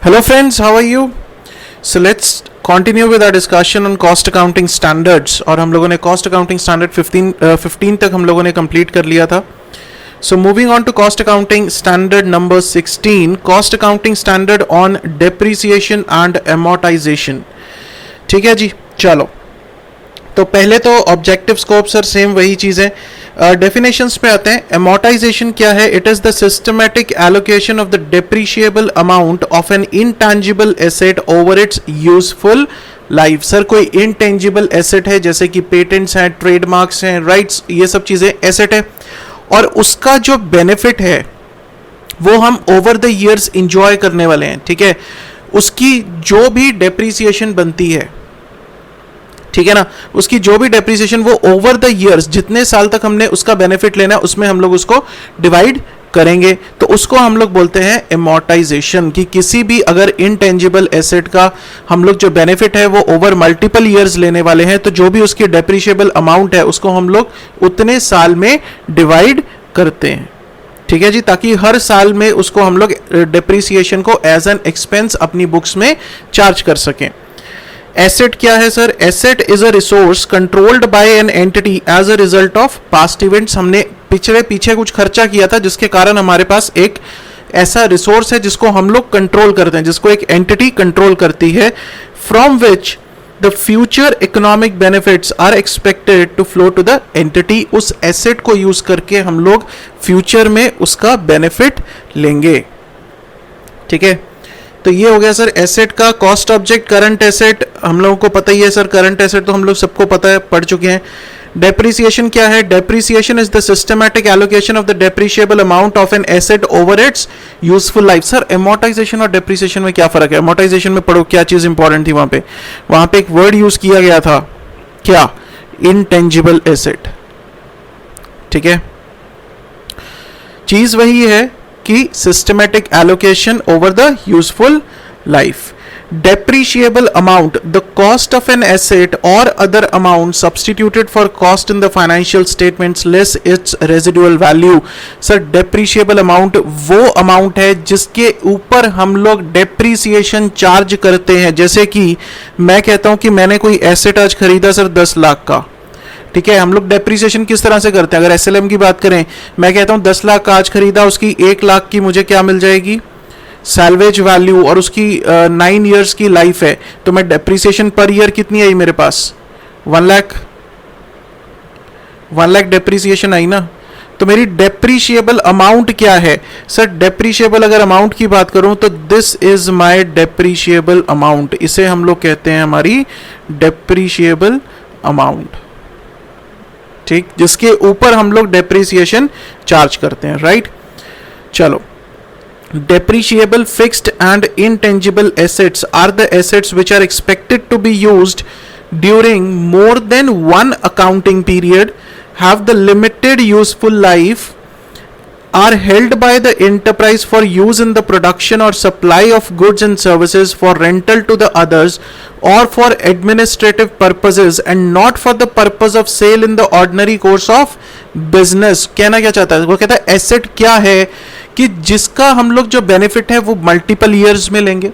Hello friends, how are you? So let's continue with our discussion on cost accounting standards. और हम लोगों ने cost accounting standard 15 तक हम लोगों ने complete कर लिया था. So moving on to cost accounting standard number 16, cost accounting standard on depreciation and amortization. ठीक है जी, चलो. तो पहले तो ऑब्जेक्टिव स्कोप सर सेम वही चीज़ है. डेफिनेशंस पे आते हैं. एमोर्टाइजेशन क्या है? It is the systematic allocation of the depreciable amount of an intangible asset over its useful life. Sir कोई इनटेंजिबल एसेट है जैसे कि पेटेंट्स हैं, ट्रेडमार्क्स हैं, राइट्स, ये सब चीज़ें एसेट है और उसका जो बेनिफिट है वो हम ओवर द ईयर्स इंजॉय करने वाले हैं. ठीक है, उसकी जो भी डेप्रिसिएशन बनती है, ठीक है ना, उसकी जो भी डेप्रिसिएशन वो ओवर द ईयर्स जितने साल तक हमने उसका बेनिफिट लेना है उसमें हम लोग उसको डिवाइड करेंगे. तो उसको हम लोग बोलते हैं एमोर्टाइजेशन. कि किसी भी अगर इनटेंजिबल एसेट का हम लोग जो बेनिफिट है वो ओवर मल्टीपल ईयर्स लेने वाले हैं तो जो भी उसकी डेप्रिशिएबल अमाउंट है उसको हम लोग उतने साल में डिवाइड करते हैं. ठीक है जी, ताकि हर साल में उसको हम लोग डेप्रिसिएशन को एज एन एक्सपेंस अपनी बुक्स में चार्ज कर सकें. एसेट क्या है sir? Asset is a resource controlled by an entity as a result of past events. हमने पीछे कुछ खर्चा किया था जिसके कारण हमारे पास एक ऐसा रिसोर्स है जिसको हम लोग कंट्रोल करते हैं, जिसको एक एंटिटी कंट्रोल करती है. From which the future economic benefits are expected to flow to the entity. उस एसेट को यूज करके हम लोग फ्यूचर में उसका बेनिफिट लेंगे. ठीक है, तो ये हो गया सर एसेट का. कॉस्ट ऑब्जेक्ट करंट एसेट हम लोगों को पता ही है सर. करंट एसेट तो हम लोग सबको पता है, पढ़ चुके हैं. डेप्रिसिएशन क्या है? Depreciation is the systematic allocation of the depreciable amount of an asset over its useful life. Sir amortisation और डेप्रिसिएशन में क्या फर्क है? एमोर्टाइजेशन में पढ़ो क्या चीज इंपॉर्टेंट थी वहां पे एक वर्ड यूज किया गया था, क्या? Intangible asset. ठीक है, चीज वही है कि systematic allocation over the useful life. Depreciable amount, the cost of an asset or other amount substituted for cost in the financial statements less its residual value. Sir depreciable amount वो amount है जिसके ऊपर हम लोग depreciation charge करते हैं. जैसे कि मैं कहता हूं कि मैंने कोई एसेट आज खरीदा सर 10 लाख का. ठीक है, हम लोग डेप्रिसिएशन किस तरह से करते हैं? अगर एसएलएम की बात करें, मैं कहता हूं 10 लाख का आज खरीदा, उसकी 1 लाख की मुझे क्या मिल जाएगी? Salvage value. और उसकी 9 ईयर्स की लाइफ है तो मैं डेप्रिसिएशन पर ईयर कितनी आई मेरे पास? 1 लाख डेप्रिसिएशन आई ना. तो मेरी डेप्रिशिएबल अमाउंट क्या है सर? डेप्रिशिएबल अगर अमाउंट की बात करूं तो this is my depreciable amount. इसे हम लोग कहते हैं हमारी डेप्रिशिएबल अमाउंट. ठीक, जिसके ऊपर हम लोग डेप्रिसिएशन चार्ज करते हैं. राइट, चलो. Depreciable fixed and intangible assets are the assets which are expected to be used during more than one accounting period, have the limited useful life, are held by the enterprise for use in the production or supply of goods and services, for rental to the others, or for administrative purposes and not for the purpose of sale in the ordinary course of business. कहना क्या चाहता है? वो कहता है asset क्या है कि जिसका हम लोग जो बेनिफिट है वो मल्टीपल ईयर्स में लेंगे.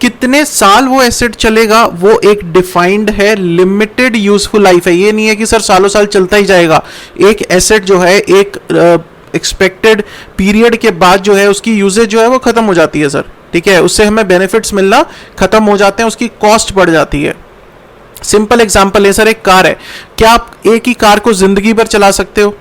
कितने साल वो एसेट चलेगा वो एक डिफाइंड है, लिमिटेड यूजफुल लाइफ है. ये नहीं है कि सर सालों साल चलता ही जाएगा. एक एसेट जो है एक एक्सपेक्टेड पीरियड के बाद जो है उसकी यूजेज जो है वो खत्म हो जाती है सर. ठीक है, उससे हमें बेनिफिट्स मिलना खत्म हो जाते हैं, उसकी कॉस्ट बढ़ जाती है. सिंपल एग्जांपल है सर, एक कार है. क्या आप एक ही कार को जिंदगी भर चला सकते हो?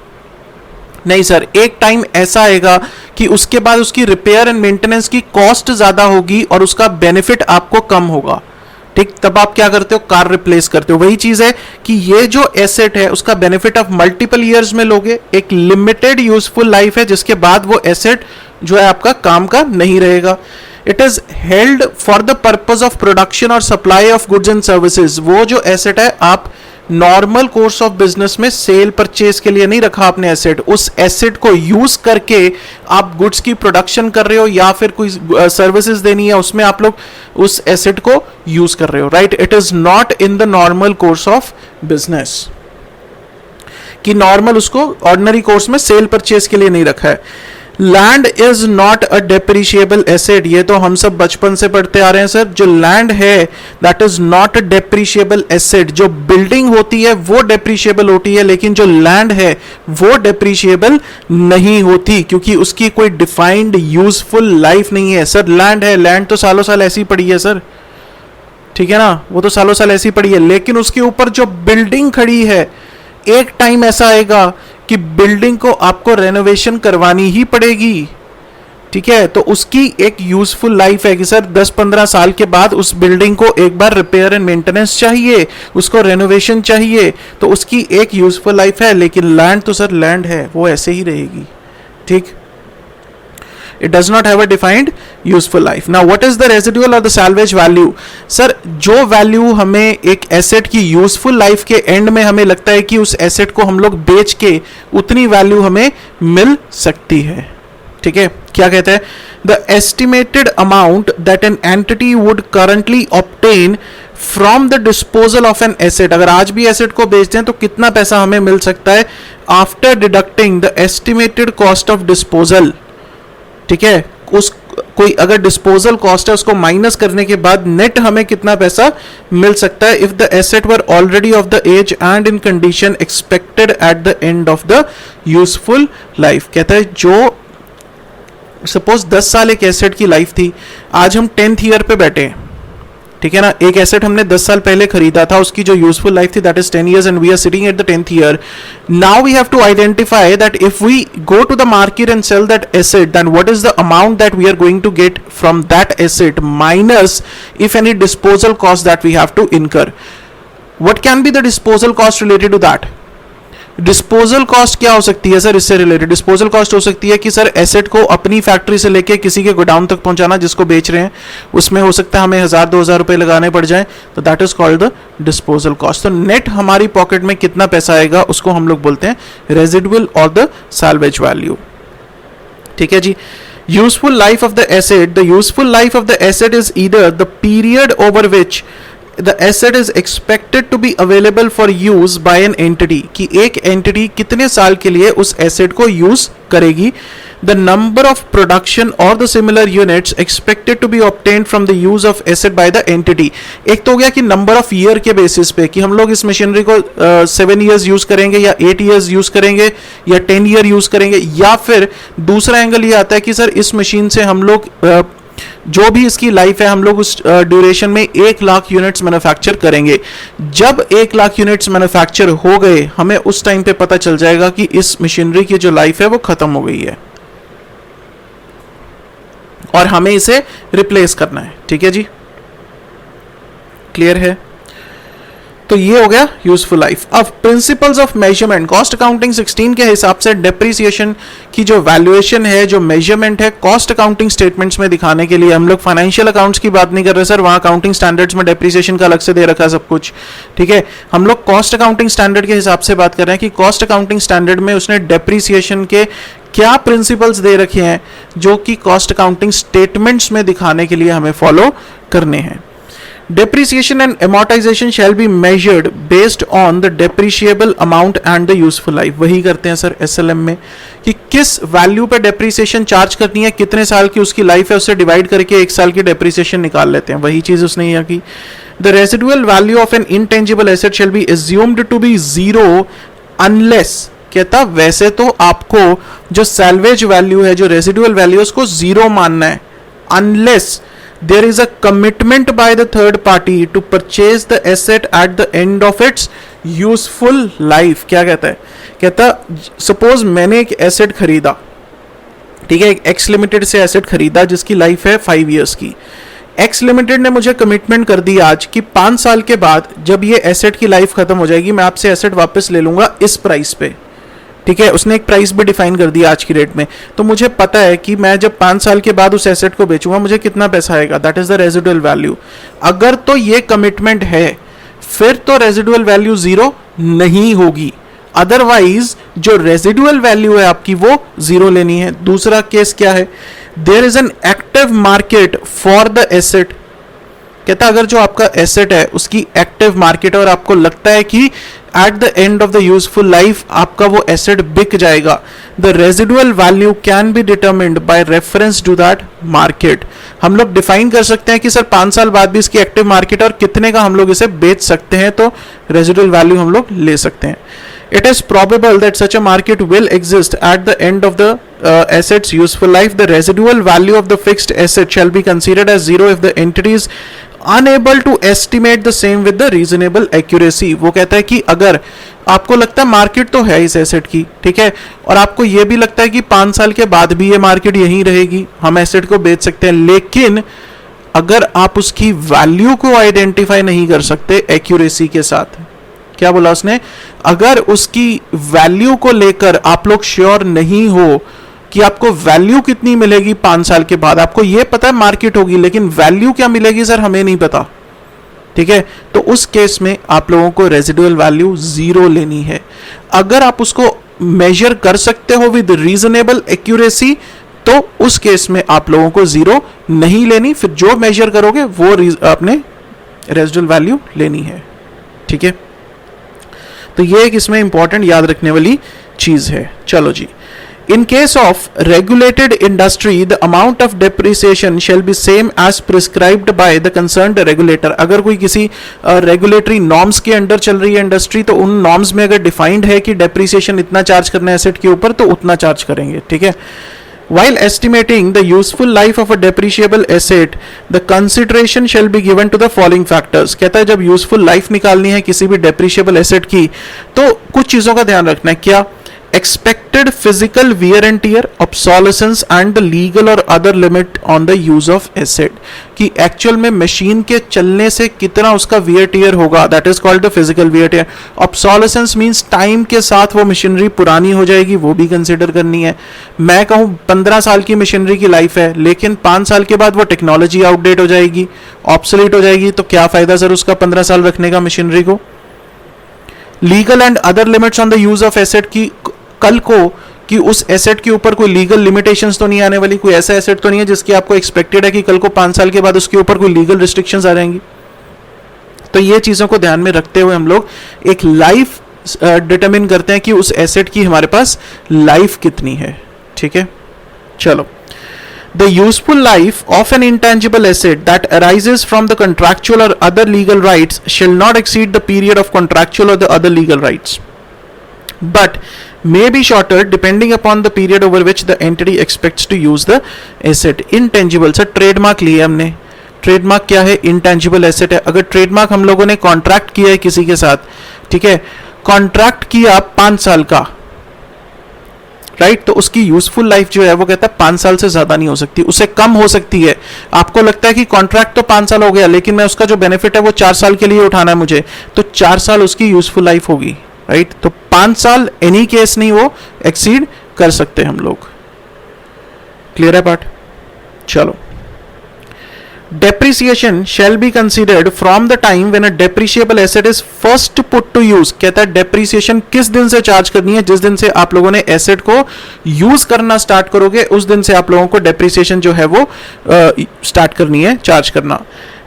नहीं सर, एक टाइम ऐसा आएगा कि उसके बाद उसकी रिपेयर एंड मेंटेनेंस की कॉस्ट ज्यादा होगी और उसका बेनिफिट आपको कम होगा. ठीक, तब आप क्या करते हो? कार रिप्लेस करते हो. वही चीज है कि ये जो एसेट है उसका बेनिफिट आप मल्टीपल ईयर्स में लोगे. एक लिमिटेड यूजफुल लाइफ है जिसके बाद वो एसेट जो है आपका काम का नहीं रहेगा. It is held for the purpose of production और supply of goods and services. वो जो एसेट है आप नॉर्मल कोर्स ऑफ बिजनेस में सेल परचेज के लिए नहीं रखा आपने एसेट. उस एसेट को यूज करके आप गुड्स की प्रोडक्शन कर रहे हो या फिर कोई सर्विसेज देनी है उसमें आप लोग उस एसेट को यूज कर रहे हो. Right, it is not in the normal course of business. कि नॉर्मल उसको ऑर्डिनरी कोर्स में सेल परचेज के लिए नहीं रखा है. Land is not a depreciable asset, ये तो हम सब बचपन से पढ़ते आ रहे हैं सर। जो लैंड है that is not a depreciable asset. जो बिल्डिंग होती है वो डेप्रिशिएबल होती है, लेकिन जो लैंड है वो डेप्रिशिएबल नहीं होती, क्योंकि उसकी कोई डिफाइंड यूजफुल लाइफ नहीं है सर। लैंड है, लैंड तो सालों साल ऐसी पड़ी है सर, ठीक है ना, वो तो सालों साल ऐसी पड़ी है, लेकिन उसके ऊपर जो बिल्डिंग खड़ी है, एक टाइम ऐसा आएगा कि बिल्डिंग को आपको रेनोवेशन करवानी ही पड़ेगी, ठीक है। तो उसकी एक यूजफुल लाइफ है कि सर 10-15 साल के बाद उस बिल्डिंग को एक बार रिपेयर एंड मेंटेनेंस चाहिए, उसको रेनोवेशन चाहिए, तो उसकी एक यूजफुल लाइफ है। लेकिन लैंड तो सर लैंड है, वो ऐसे ही रहेगी, ठीक। It does not have a defined useful life. Now, what is the residual or the salvage value? Sir जो वैल्यू हमें एक एसेट की यूजफुल लाइफ के एंड में हमें लगता है कि उस एसेट को हम लोग बेच के उतनी वैल्यू हमें मिल सकती है, ठीक है। क्या कहते हैं? The estimated amount that an entity would currently obtain from the disposal of an asset. अगर आज भी एसेट को बेचते हैं तो कितना पैसा हमें मिल सकता है after deducting the estimated cost of disposal, ठीक है। उस कोई अगर डिस्पोजल कॉस्ट है उसको माइनस करने के बाद नेट हमें कितना पैसा मिल सकता है if the asset were already of the age and in condition expected at the end of the useful life. कहता है जो सपोज 10 साल एक एसेट की लाइफ थी, आज हम 10th ईयर पे बैठे हैं, ठीक है ना। एक एसेट हमने 10 साल पहले खरीदा था, उसकी जो यूजफुल लाइफ थी that is 10 years and we are sitting at the 10th year. Now we have to identify that if we go to the market and sell that asset, then what is the amount that we are going to get from that asset minus if any disposal cost that we have to incur. What can be the disposal cost related to that? Disposal cost क्या हो सकती है sir इससे related? Disposal cost हो सकती है कि sir asset को अपनी फैक्ट्री से लेके किसी के गोडाउन तक पहुंचाना जिसको बेच रहे हैं, उसमें हो सकता है हमें 1000-2000 रुपए लगाने पड़ जाए, तो that is called the disposal cost. तो नेट हमारी पॉकेट में कितना पैसा आएगा उसको हम लोग बोलते हैं रेजिडुअल और द सैल्वेज वैल्यू, ठीक है जी। Useful life of the asset, the useful life of the asset is either the period over which the asset is expected to be available for use by an entity, कि एक entity कितने साल के लिए उस एसेट को use करेगी, the number of production or the similar units expected to be obtained from the use of asset by the entity। एक तो हो गया कि नंबर ऑफ ईयर के बेसिस पे कि हम लोग इस मशीनरी को 7 years यूज करेंगे या 8 years यूज करेंगे या 10 year यूज करेंगे, या फिर दूसरा एंगल ये आता है कि सर इस मशीन से हम लोग जो भी इसकी लाइफ है हम लोग उस ड्यूरेशन में 1 लाख यूनिट्स मैन्युफैक्चर करेंगे। जब 1 लाख यूनिट्स मैन्युफैक्चर हो गए हमें उस टाइम पे पता चल जाएगा कि इस मशीनरी की जो लाइफ है वो खत्म हो गई है और हमें इसे रिप्लेस करना है, ठीक है जी, क्लियर है। तो ये हो गया यूजफुल लाइफ। अब principles of measurement, cost accounting 16 के हिसाब से डेप्रिसिएशन की जो वैल्यूएशन है, जो मेजरमेंट है, कॉस्ट अकाउंटिंग स्टेटमेंट्स में दिखाने के लिए, हम लोग फाइनेंशियल अकाउंट्स की बात नहीं कर रहे सर, वहां अकाउंटिंग स्टैंडर्ड्स में डेप्रिसिएशन का अलग से दे रखा है सब कुछ, ठीक है। हम लोग कॉस्ट अकाउंटिंग स्टैंडर्ड के हिसाब से बात कर रहे हैं कि कॉस्ट अकाउंटिंग स्टैंडर्ड में उसने डेप्रिसिएशन के क्या प्रिंसिपल्स दे रखे हैं जो कि कॉस्ट अकाउंटिंग स्टेटमेंट्स में दिखाने के लिए हमें फॉलो करने हैं। Depreciation and amortization shall be measured based on the depreciable amount and the useful life। वही करते हैं सर SLM में कि किस वैल्यू पे डेप्रिसिएशन चार्ज करनी है, कितने साल की उसकी लाइफ है, उससे डिवाइड करके 1 साल की डेप्रिसिएशन निकाल लेते हैं। वही चीज उसने यहाँ की। The residual value of an intangible asset shall be assumed to be zero unless, कहता वैसे तो आपको जो सैल्वेज वैल्यू है, जो रेसिडुअल वैल्यू है, उसको जीरो मानना है, unless there is a commitment by the third party to purchase the asset at the end of its useful life। क्या कहता है? कहता सपोज मैंने एक एसेट खरीदा, ठीक है, एक एक्स लिमिटेड से एसेट खरीदा जिसकी लाइफ है 5 years की। एक्स लिमिटेड ने मुझे कमिटमेंट कर दी आज कि 5 साल के बाद जब ये एसेट की लाइफ खत्म हो जाएगी मैं आपसे एसेट वापस ले लूंगा इस प्राइस पे, ठीक है। उसने एक प्राइस भी डिफाइन कर दिया आज की रेट में, तो मुझे पता है कि मैं जब 5 साल के बाद उस एसेट को बेचूंगा मुझे कितना पैसा आएगा, that is the residual value. अगर तो ये कमिटमेंट है फिर तो रेजिडुअल वैल्यू जीरो नहीं होगी, अदरवाइज जो रेजिडुअल वैल्यू है आपकी वो जीरो लेनी है। दूसरा केस क्या है? There is an active market for the asset, कहता है अगर जो आपका एसेट है उसकी एक्टिव मार्केट है और आपको लगता है कि at the end of the useful life आपका वो एसेट बिक जाएगा, the residual value can be determined by reference to that market. हम लोग डिफाइन कर सकते हैं कि सर 5 साल बाद भी इसकी एक्टिव मार्केट और कितने का हम लोग इसे बेच सकते हैं, तो रेजिडुअल वैल्यू हम लोग ले सकते हैं। It is probable that such a market will exist at the end of the asset's useful life. The residual value of the fixed asset shall be considered as zero if the entity is unable to estimate the same with the reasonable accuracy. वो कहता है कि अगर आपको लगता है market तो है इस एसेट की, ठीक है, और आपको ये भी लगता है कि 5 साल के बाद भी ये मार्केट यहीं रहेगी, हम एसेट को बेच सकते हैं, लेकिन अगर आप उसकी वैल्यू को आइडेंटिफाई नहीं कर सकते एक्यूरेसी के साथ, क्या बोला उसने, अगर उसकी वैल्यू को लेकर आप लोग श्योर नहीं हो कि आपको वैल्यू कितनी मिलेगी 5 साल के बाद, आपको यह पता है मार्केट होगी लेकिन वैल्यू क्या मिलेगी सर हमें नहीं पता, ठीक है, तो उस केस में आप लोगों को रेजिडुअल वैल्यू 0 लेनी है। अगर आप उसको मेजर कर सकते हो विद रीजनेबल एक्यूरेसी तो उस केस में आप लोगों को 0 नहीं लेनी, फिर जो मेजर करोगे वो आपने रेजिडुअल वैल्यू लेनी है, ठीक है। तो ये एक इसमें इंपॉर्टेंट याद रखने वाली चीज है। चलो जी, in case of regulated industry the amount of depreciation shall be same as prescribed by the concerned regulator. अगर कोई किसी रेगुलेटरी नॉर्म्स के अंडर चल रही है इंडस्ट्री, तो उन नॉर्म्स में अगर डिफाइंड है कि डेप्रिसिएशन इतना चार्ज करना है एसेट के ऊपर तो उतना चार्ज करेंगे, ठीक है। While estimating the useful life of a depreciable asset, the consideration shall be given to the following factors। कहता है जब यूजफुल लाइफ निकालनी है किसी भी डेप्रिशिएबल एसेट की तो कुछ चीजों का ध्यान रखना है। क्या? expected physical wear and tear, obsolescence and the legal or other limit on the use of asset। कि एक्चुअल में मशीन के चलने से कितना उसका wear tear होगा, that is called the physical wear tear। obsolescence means time के साथ वो मशीनरी पुरानी हो जाएगी, वो भी कंसिडर करनी है। मैं कहूँ 15 साल की मशीनरी की लाइफ है लेकिन 5 साल के बाद वो टेक्नोलॉजी आउटडेट हो जाएगी, ऑब्सोलीट हो जाएगी, तो क्या फायदा सर उसका 15 साल रखने का मशीनरी को। Legal and other limits on the use of asset की कल को कि उस एसेट के ऊपर कोई लीगल लिमिटेशंस तो नहीं आने वाली, कोई ऐसा एसेट तो नहीं है जिसकी आपको एक्सपेक्टेड है कि कल को 5 साल के बाद उसके ऊपर कोई लीगल रिस्ट्रिक्शंस आ जाएंगी। तो ये चीजों को ध्यान में रखते हुए हम लोग एक लाइफ डिटरमिन करते हैं कि उस एसेट की हमारे पास लाइफ कितनी है, ठीक है। चलो, the useful life of an intangible asset that arises from the contractual or other legal rights shall not exceed the period of contractual or the other legal rights, but may be shorter depending upon the period over which the entity expects to use the asset। intangible sir trademark लिए हमने, trademark क्या है, intangible asset है। अगर trademark हम लोगों ने contract किया है किसी के साथ, ठीक है, कॉन्ट्रैक्ट किया 5 साल का, राइट, तो उसकी यूजफुल लाइफ जो है वो कहता है 5 साल से ज्यादा नहीं हो सकती, उससे कम हो सकती है। आपको लगता है कि कॉन्ट्रैक्ट तो 5 साल हो गया लेकिन मैं उसका जो बेनिफिट है वो 4 साल के लिए उठाना है मुझे, तो 4 साल उसकी यूजफुल लाइफ होगी, राइट। तो 5 साल एनी केस नहीं वो एक्सीड कर सकते हम लोग। क्लियर है पार्ट? चलो, depreciation shall be considered from the time when a depreciable asset is first put to use। कहता है depreciation किस दिन से चार्ज करनी है, जिस दिन से आप लोगों ने एसेट को यूज करना स्टार्ट करोगे उस दिन से आप लोगों को depreciation जो है वो स्टार्ट करनी है, चार्ज करना।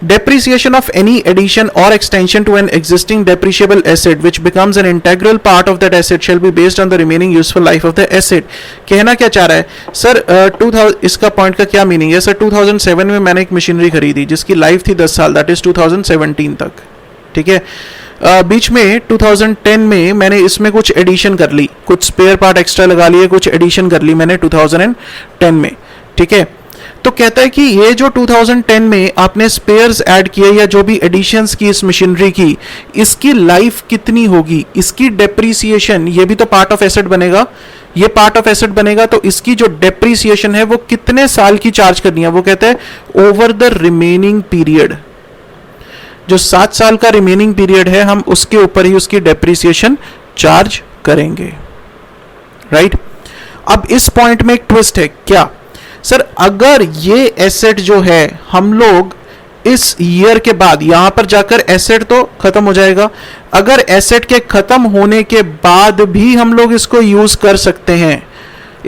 depreciation of any addition or extension to an existing depreciable asset which becomes an integral part of that asset shall be based on the remaining useful life of the asset। कहना क्या चाह रहा है sir, 2000 इसका point का क्या meaning है sir, 2007 में मैंने एक मशीनरी खरीदी जिसकी लाइफ थी 10 साल, दैट इज 2017 तक, ठीक है। बीच में 2010 में मैंने इसमें कुछ एडिशन कर ली, कुछ स्पेयर पार्ट एक्स्ट्रा लगा लिए, कुछ एडिशन कर ली मैंने 2010 में, ठीक है। तो कहता है कि ये जो 2010 में आपने स्पेयर्स ऐड किए या जो भी एडिशंस की इस मशीनरी की, इसकी लाइफ कितनी होगी, इसकी डेप्रीसिएशन, ये भी तो पार्ट ऑफ एसेट बनेगा, ये पार्ट ऑफ एसेट बनेगा, तो इसकी जो डेप्रीसिएशन है वो कितने साल की चार्ज करनी है। वो कहते हैं ओवर द रिमेनिंग पीरियड, जो 7 साल का रिमेनिंग पीरियड है हम उसके ऊपर ही उसकी डेप्रीसिएशन चार्ज करेंगे, राइट। अब इस पॉइंट में एक ट्विस्ट है, क्या सर, अगर ये एसेट जो है हम लोग इस ईयर के बाद, यहां पर जाकर एसेट तो खत्म हो जाएगा, अगर एसेट के खत्म होने के बाद भी हम लोग इसको यूज कर सकते हैं,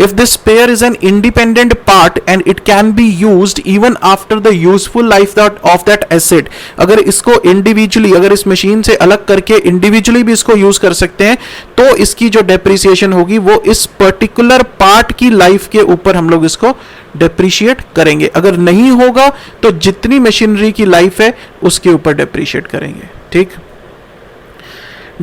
if this spare is an independent part and it can be used even after the useful life of that asset, अगर इसको इंडिविजुअली, अगर इस मशीन से अलग करके इंडिविजुअली भी इसको यूज कर सकते हैं, तो इसकी जो डेप्रिसिएशन होगी वो इस पर्टिकुलर पार्ट की लाइफ के ऊपर हम लोग इसको डेप्रिशिएट करेंगे. अगर नहीं होगा तो जितनी मशीनरी की लाइफ है उसके ऊपर डेप्रिशिएट करेंगे. ठीक.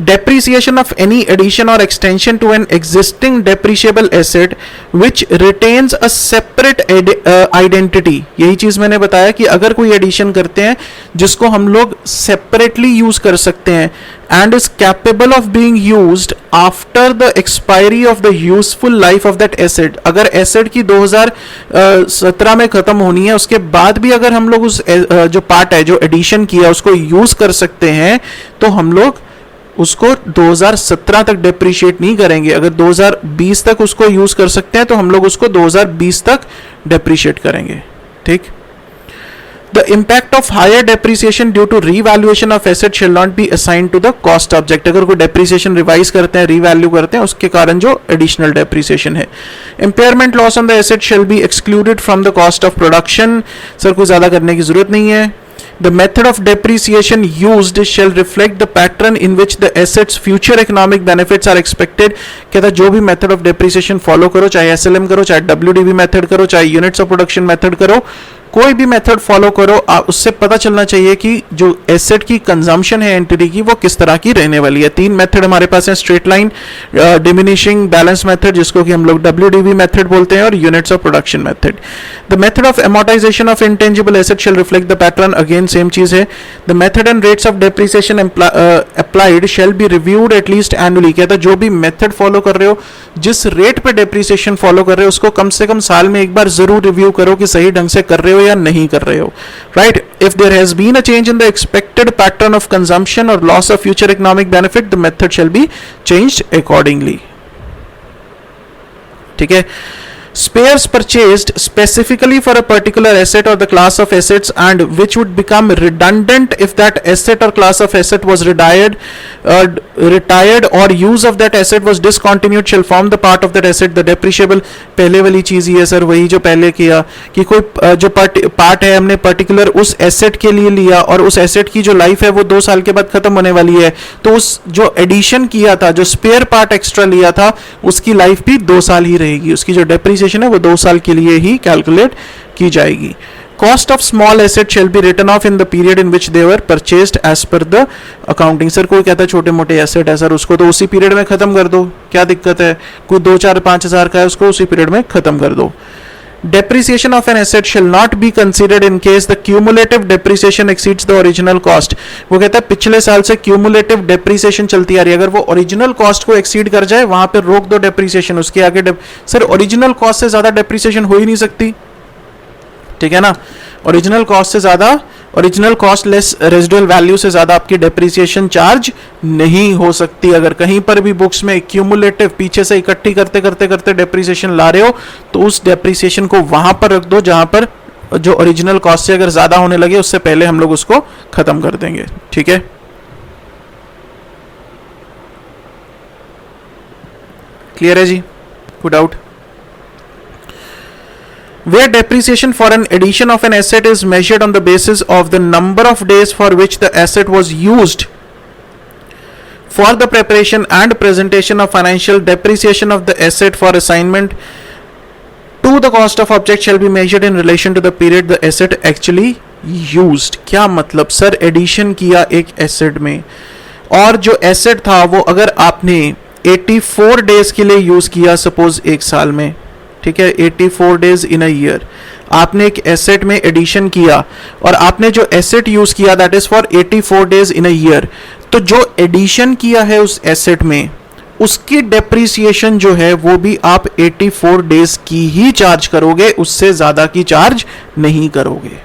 Depreciation of any addition or extension to an existing depreciable asset which retains a separate identity. यही चीज मैंने बताया कि अगर कोई एडिशन करते हैं जिसको हम लोग सेपरेटली यूज कर सकते हैं and is capable of being used after the expiry of the useful life of that asset. अगर एसेट की 2017 में खत्म होनी है, उसके बाद भी अगर हम लोग उस जो पार्ट है जो एडिशन किया उसको यूज कर सकते हैं, तो हम लोग उसको 2017 तक डेप्रिशिएट नहीं करेंगे. अगर 2020 तक उसको यूज कर सकते हैं तो हम लोग उसको 2020 तक डेप्रिशिएट करेंगे. ठीक. The impact of higher depreciation due to revaluation of asset shall not be assigned to the cost object. अगर कोई depreciation रिवाइज करते हैं, revalue करते हैं, उसके कारण जो additional depreciation है. Impairment loss on the asset shall be excluded from the cost of production. Sir कोई ज्यादा करने की जरूरत नहीं है. The method of depreciation used shall reflect the pattern in which the asset's future economic benefits are expected. कहता है जो भी method of depreciation follow करो, चाहे SLM करो, चाहे WDV method करो, चाहे units of production method करो, कोई भी मेथड फॉलो करो, उससे पता चलना चाहिए कि जो एसेट की कंजम्पशन है एंटिटी की वो किस तरह की रहने वाली है. 3 मेथड हमारे पास है, straight line, diminishing balance method जिसको कि हम लोग WDV मेथड बोलते हैं, और units of production method. The method of amortization of intangible asset shall reflect the pattern. Again same चीज है. The method and rates of depreciation applied shall be reviewed at least annually. कहता है जो भी method follow कर रहे हो, जिस रेट पे डेप्रिसिएशन फॉलो कर रहे हो, उसको कम से कम साल में एक बार जरूर रिव्यू करो कि सही ढंग से कर रहे हो या नहीं कर रहे हो. Right. If there has been a change in the expected pattern of consumption और loss of future economic benefit, the method shall be changed accordingly. ठीक है. Spares purchased specifically for a particular asset or the class of assets and which would become redundant if that asset or class of asset was retired or use of that asset was discontinued shall form the part of that asset. The depreciable, पहले वाली चीज ही है sir, वही जो पहले किया कि कोई जो पार्ट है हमने पर्टिकुलर उस एसेट के लिए लिया और उस एसेट की जो लाइफ है वो 2 साल के बाद खत्म होने वाली है, तो उस जो एडिशन किया था, जो स्पेयर पार्ट एक्स्ट्रा लिया था, उसकी लाइफ भी 2 साल ही रहेगी. उसकी जो डेप्रिसिएशन है वो 2 साल के लिए ही कैलकुलेट की जाएगी. Cost of small asset shall be written off in the period in which they were purchased as per the accounting. Sir कोई कहता है छोटे मोटे एसेट है सर, उसको तो उसी पीरियड में खत्म कर दो, क्या दिक्कत है. कोई 2, 4, 5 हजार का है, उसको उसी पीरियड में खत्म कर दो. Depreciation of an asset shall not be considered in case the cumulative depreciation exceeds the original cost. वो कहता है पिछले साल से cumulative depreciation चलती आ रही है, अगर वो original cost को exceed कर जाए वहां पे रोक दो depreciation, उसके आगे सर original cost से ज्यादा depreciation हो ही नहीं सकती. ठीक है ना. ओरिजिनल कॉस्ट से ज्यादा, original cost less residual value से ज्यादा आपकी डेप्रिसिएशन चार्ज नहीं हो सकती. अगर कहीं पर भी बुक्स में क्यूमुलेटिव पीछे से इकट्ठी करते करते करते डेप्रिसिएशन ला रहे हो, तो उस डेप्रिसिएशन को वहां पर रख दो जहां पर जो ओरिजिनल कॉस्ट से अगर ज्यादा होने लगे उससे पहले हम लोग उसको खत्म कर देंगे. ठीक है. क्लियर है जी? कोई doubt? Where depreciation for an addition of an asset is measured on the basis of the number of days for which the asset was used for the preparation and presentation of financial depreciation of the asset for assignment to the cost of object shall be measured in relation to the period the asset actually used. क्या मतलब sir, addition किया एक asset में और जो asset था वो अगर आपने 84 डेज के लिए यूज किया, सपोज एक साल में, ठीक है, 84 डेज इन अ ईयर आपने एक एसेट में एडिशन किया और आपने जो एसेट यूज किया that is for 84 days in a year, तो जो एडिशन किया है उस एसेट में उसकी डेप्रिसिएशन जो है वो भी आप 84 डेज की ही चार्ज करोगे, उससे ज्यादा की चार्ज नहीं करोगे.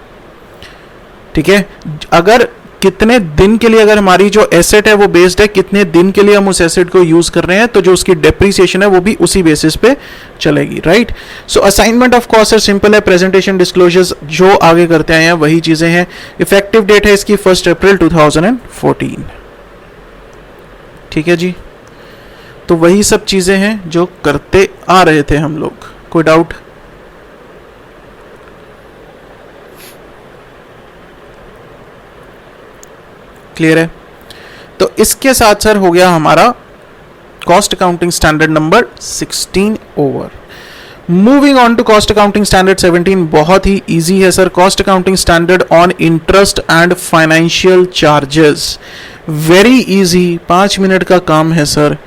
ठीक है. अगर कितने दिन के लिए, अगर हमारी जो एसेट है वो बेस्ड है कितने दिन के लिए हम उस एसेट को यूज कर रहे हैं, तो जो उसकी डेप्रिसिएशन है वो भी उसी बेसिस पे चलेगी. Right. So assignment of cost simple है, प्रेजेंटेशन डिस्क्लोजर्स जो आगे करते आए हैं वही चीजें हैं. इफेक्टिव डेट है इसकी 1 अप्रैल 2014. ठीक है जी. तो वही सब चीजें हैं जो करते आ रहे थे हम लोग। कोई डाउट? क्लियर है? तो इसके साथ सर हो गया हमारा cost accounting standard number 16 over. Moving on to cost accounting standard 17, बहुत ही इजी है sir. Cost accounting standard on interest and financial charges, very easy, 5 minute का काम है सर।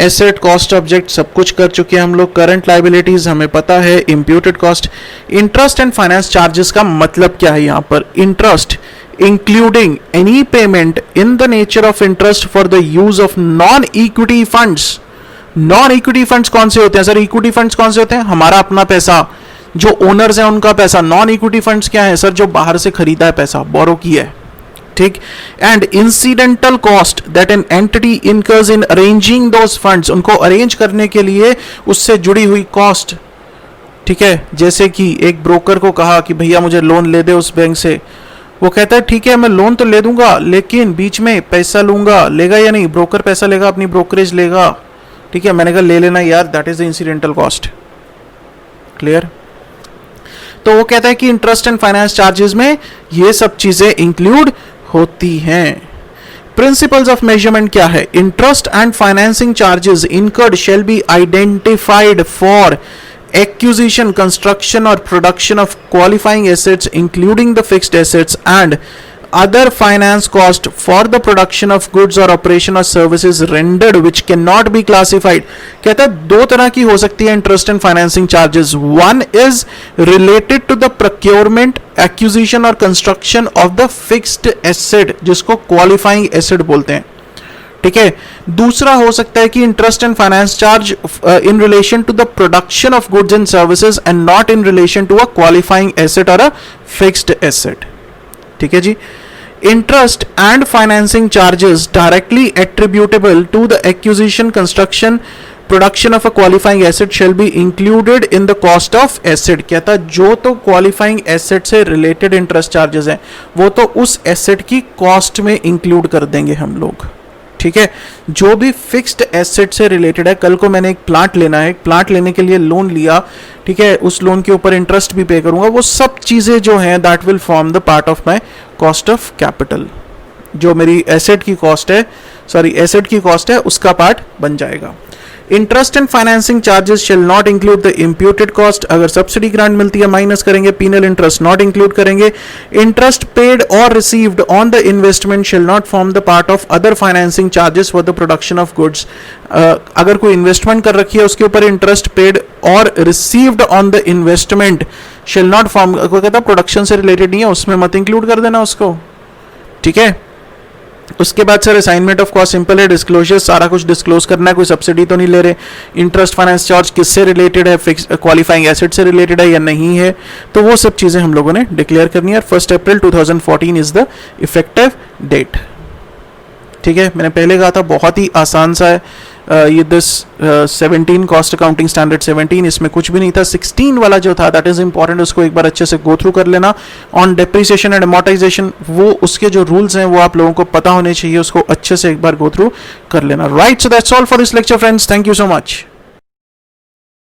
एसेट, कॉस्ट ऑब्जेक्ट सब कुछ कर चुके हैं हम लोग। करंट लाइबिलिटीज हमें पता है, imputed cost. Interest and finance charges का मतलब क्या है यहाँ पर? Interest including any payment in the nature of interest for the use of non-equity funds। non-equity funds कौन से होते हैं सर? equity funds कौन से होते हैं? हमारा अपना पैसा, जो ओनर्स हैं उनका पैसा। non-equity funds क्या है सर? जो बाहर से खरीदा है पैसा, बोरो की है, ठीक। And incidental cost that an entity incurs in arranging those funds, उनको अरेंज करने के लिए उससे जुड़ी हुई कॉस्ट, ठीक है। जैसे कि एक ब्रोकर को कहा कि भैया मुझे लोन ले दे उस बैंक से, वो कहता है ठीक है मैं लोन तो ले दूंगा, लेकिन बीच में पैसा लूंगा, लेगा या नहीं? ब्रोकर पैसा लेगा, अपनी ब्रोकरेज लेगा, ठीक है। मैंने कहा ले लेना यार, that is the incidental cost. Clear? तो वो कहता है कि इंटरेस्ट एंड फाइनेंस चार्जेस में ये सब चीजें इंक्लूड होती हैं। प्रिंसिपल्स ऑफ मेजरमेंट क्या है? Interest and financing charges incurred shall be identified for acquisition, construction or production of qualifying assets including the fixed assets and other finance cost for the production of goods or operation or services rendered which cannot be classified। कहता है दो तरह की हो सकती है interest and financing charges. One is related to the procurement, acquisition और construction of the fixed asset, जिसको क्वालिफाइंग एसेट बोलते हैं, ठीक है। दूसरा हो सकता है कि interest and finance charge in relation to the production of goods and services and not in relation to a qualifying asset और अ फिक्स्ड एसेट, ठीक है जी। Interest and financing charges directly attributable to the acquisition, construction, production of a qualifying asset shall be included in the cost of asset. कहता जो तो qualifying asset से related interest charges हैं वो तो उस एसेट की कॉस्ट में इंक्लूड कर देंगे हम लोग, ठीक है। जो भी फिक्स्ड एसेट से रिलेटेड है, कल को मैंने एक प्लांट लेना है, प्लांट लेने के लिए लोन लिया, ठीक है, उस लोन के ऊपर इंटरेस्ट भी पे करूंगा, वो सब चीजें जो हैं that will form the part of my cost of capital. जो मेरी एसेट की कॉस्ट है, एसेट की कॉस्ट है, उसका पार्ट बन जाएगा। Interest and financing charges shall not include the imputed cost. अगर सब्सिडी ग्रांट मिलती है माइनस करेंगे, पीनल इंटरेस्ट नॉट इंक्लूड करेंगे। इंटरेस्ट पेड और received on the investment shall not form the part of other financing charges for the production of goods. अगर कोई investment कर रखी है उसके ऊपर इंटरेस्ट पेड और received on the investment shall not form, कोई कहता प्रोडक्शन से रिलेटेड नहीं है उसमें मत इंक्लूड कर देना उसको, ठीक है। उसके बाद sir assignment of cost simple है, डिस्क्लोजर सारा कुछ डिस्क्लोज करना है, कोई सब्सिडी तो नहीं ले रहे। इंटरेस्ट फाइनेंस चार्ज किससे रिलेटेड है, फिक्स क्वालिफाइंग एसेट से रिलेटेड है या नहीं है, तो वो सब चीजें हम लोगों ने डिक्लेयर करनी है। 1 अप्रैल 2014 इज द इफेक्टिव डेट, ठीक है। मैंने पहले कहा था बहुत ही आसान सा है ये 17 कॉस्ट अकाउंटिंग स्टैंडर्ड 17, इसमें कुछ भी नहीं था। 16 वाला जो था दैट इज इंपॉर्टेंट, उसको एक बार अच्छे से गो थ्रू कर लेना। ऑन डेप्रिसिएशन एंड अमोर्टाइजेशन, वो उसके जो रूल्स हैं वो आप लोगों को पता होने चाहिए, उसको अच्छे से एक बार गो थ्रू कर लेना। Right, so that's all for this lecture friends, thank you so much.